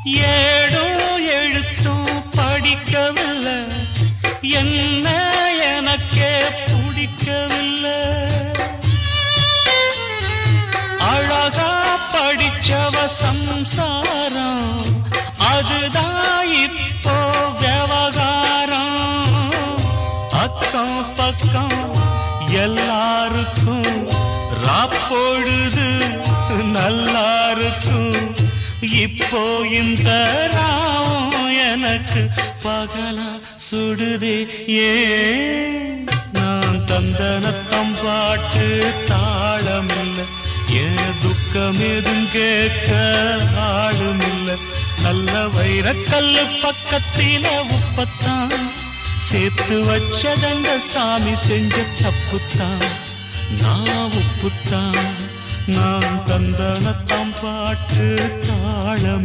ஏடும் எழுத்தும் படிக்கவில்லை, என்ன எனக்கே பிடிக்கவில்லை. அழகா படிச்சவ சம்சாரம், அதுதான் இப்போ விவகாரம். அக்கம் பக்கம் எல்லாருக்கும் ராப்பொழுது நல்லா இருக்கும். இப்போ இந்த ராவம் எனக்கு பகலா சுடுதே. ஏன் நான் தந்தனத்தம் பாட்டு தாளமில்லை, ஏன் துக்கம் எதுவும் கேட்க ஆளுமில்லை. நல்ல வைரக்கல்லு பக்கத்தில உப்பத்தான் சேர்த்து வச்சதங்க சாமி செஞ்ச தப்புத்தான். நான் உப்புத்தான், நான் தந்தனத்தம் பாட்டு தாளம்.